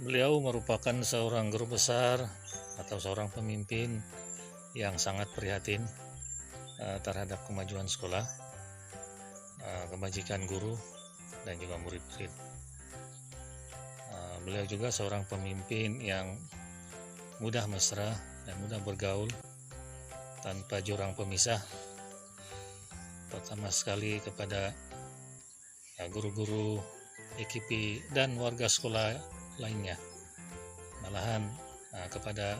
Beliau merupakan seorang guru besar atau seorang pemimpin yang sangat prihatin terhadap kemajuan sekolah, kebajikan guru, dan juga murid-murid. Beliau juga seorang pemimpin yang mudah mesra dan mudah bergaul tanpa jurang pemisah, terutama sekali kepada guru-guru, EKP, dan warga sekolah lainnya, malahan kepada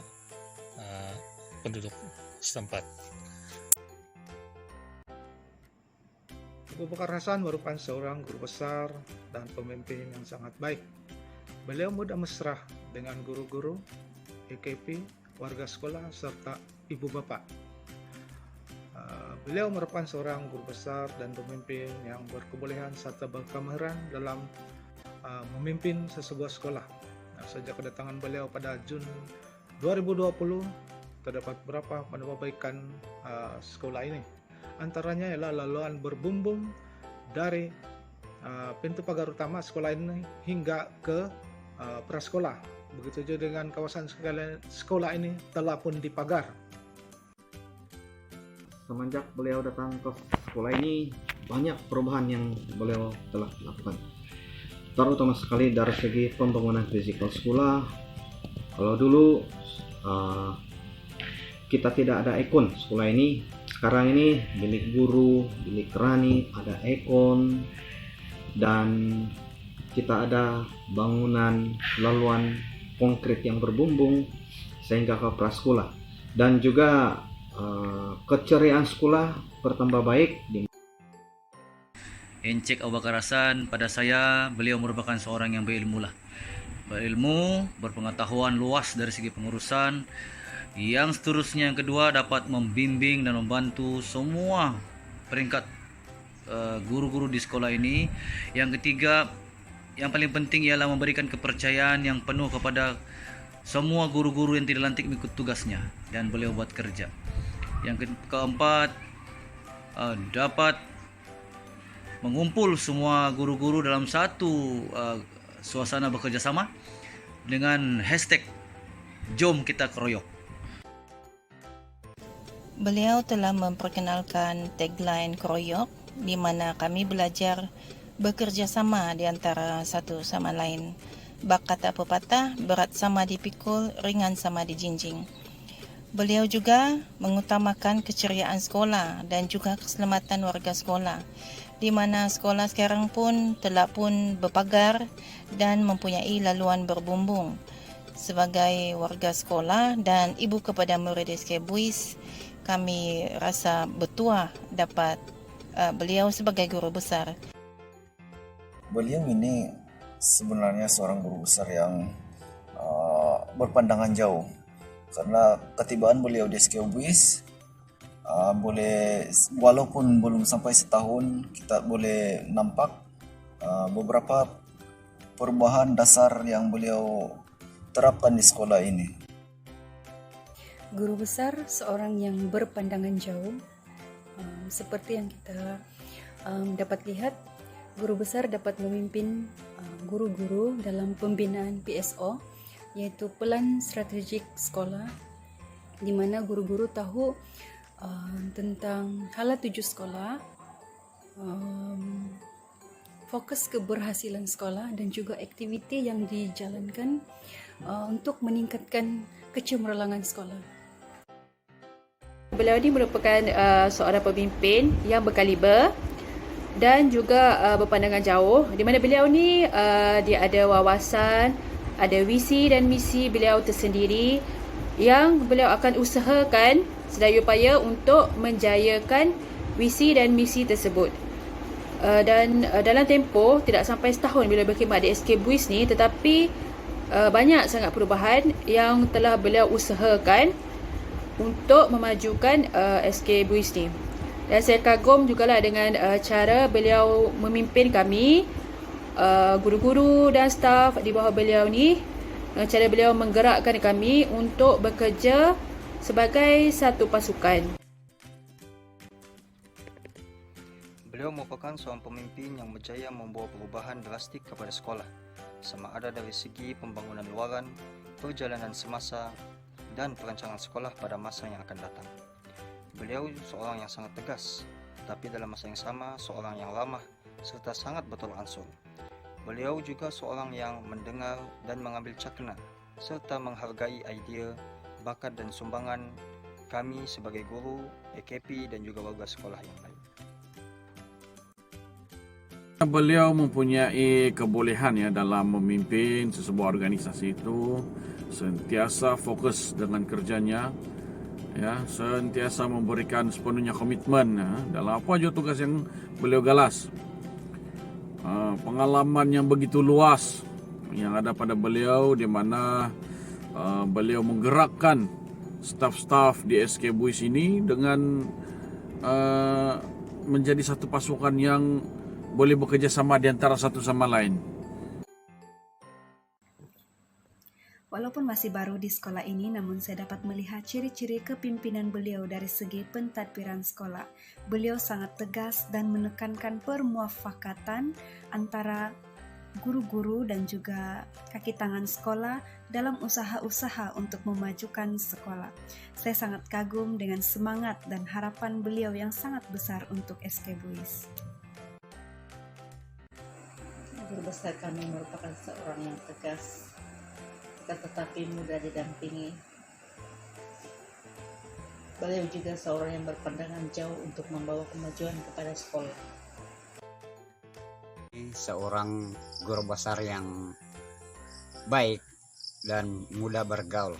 penduduk setempat. Ibu Bakar Hasan merupakan seorang guru besar dan pemimpin yang sangat baik. Beliau mudah mesra dengan guru-guru, EKP, warga sekolah, serta ibu bapak. Beliau merupakan seorang guru besar dan pemimpin yang berkebolehan serta berkemahiran dalam memimpin sebuah sekolah. Sejak kedatangan beliau pada Jun 2020, terdapat beberapa perbaikan sekolah ini. Antaranya ialah laluan berbumbung dari pintu pagar utama sekolah ini hingga ke prasekolah. Begitu juga dengan kawasan sekolah ini telah pun dipagar. Semenjak beliau datang ke sekolah ini, banyak perubahan yang beliau telah lakukan, terutama sekali dari segi pembangunan fisikal sekolah. Kalau dulu kita tidak ada ekon sekolah ini, sekarang ini milik guru, milik kerani, ada ekon, dan kita ada bangunan laluan konkret yang berbumbung sehingga ke prasekolah, dan juga keceriaan sekolah bertambah baik. Encik Abu Bakar Hasan, pada saya beliau merupakan seorang yang berilmu, berpengetahuan luas dari segi pengurusan. Yang seterusnya, yang kedua, dapat membimbing dan membantu semua peringkat guru-guru di sekolah ini. Yang ketiga, yang paling penting ialah memberikan kepercayaan yang penuh kepada semua guru-guru yang tidak lantik mengikut tugasnya dan beliau buat kerja. Yang keempat, dapat mengumpul semua guru-guru dalam satu suasana bekerja sama dengan hashtag Jom Kita Keroyok. Beliau telah memperkenalkan tagline Keroyok, di mana kami belajar bekerja sama di antara satu sama lain. Bak kata pepatah, berat sama dipikul, ringan sama dijinjing. Beliau juga mengutamakan keceriaan sekolah dan juga keselamatan warga sekolah, di mana sekolah sekarang pun telah pun berpagar dan mempunyai laluan berbumbung. Sebagai warga sekolah dan ibu kepada murid SK Buis, kami rasa bertuah dapat beliau sebagai guru besar. Beliau ini sebenarnya seorang guru besar yang berpandangan jauh, karena ketibaan beliau di SK Buis walaupun belum sampai setahun, kita boleh nampak beberapa perubahan dasar yang beliau terapkan di sekolah ini. Guru besar seorang yang berpandangan jauh. Seperti yang kita dapat lihat, guru besar dapat memimpin guru-guru dalam pembinaan PSO, yaitu Pelan Strategik Sekolah, di mana guru-guru tahu tentang hala tuju sekolah, fokus keberhasilan sekolah, dan juga aktiviti yang dijalankan untuk meningkatkan kecemerlangan sekolah. Beliau ini merupakan seorang pemimpin yang berkaliber dan juga berpandangan jauh, di mana beliau ni dia ada wawasan, ada visi dan misi beliau tersendiri yang beliau akan usahakan sedaya upaya untuk menjayakan visi dan misi tersebut. Dan dalam tempoh tidak sampai setahun bila berkhidmat di SK Buis ni, tetapi banyak sangat perubahan yang telah beliau usahakan untuk memajukan SK Buis ni. Dan saya kagum jugalah dengan cara beliau memimpin kami, guru-guru dan staf di bawah beliau ni, cara beliau menggerakkan kami untuk bekerja sebagai satu pasukan. Beliau merupakan seorang pemimpin yang berjaya membawa perubahan drastik kepada sekolah. sama ada dari segi pembangunan luaran, perjalanan semasa, dan perancangan sekolah pada masa yang akan datang. Beliau seorang yang sangat tegas, tapi dalam masa yang sama seorang yang ramah serta sangat bertolak-ansur. Beliau juga seorang yang mendengar dan mengambil cakna serta menghargai idea, bakat dan sumbangan kami sebagai guru, AKP dan juga warga sekolah yang lain. Beliau mempunyai kebolehan ya dalam memimpin sebuah organisasi itu, sentiasa fokus dengan kerjanya, ya, sentiasa memberikan sepenuhnya komitmen ya, dalam apa saja tugas yang beliau galas. Pengalaman yang begitu luas yang ada pada beliau, di mana beliau menggerakkan staf-staf di SK Buis ini dengan menjadi satu pasukan yang boleh bekerja sama di antara satu sama lain. Walaupun masih baru di sekolah ini, namun saya dapat melihat ciri-ciri kepimpinan beliau dari segi pentadbiran sekolah. Beliau sangat tegas dan menekankan permuafakatan antara guru-guru dan juga kaki tangan sekolah dalam usaha-usaha untuk memajukan sekolah. Saya sangat kagum dengan semangat dan harapan beliau yang sangat besar untuk SK Buis. Guru besar kami merupakan seorang yang tegas, tetapi mudah didampingi. Beliau juga seorang yang berpandangan jauh untuk membawa kemajuan kepada sekolah. Seorang guru besar yang baik dan mudah bergaul.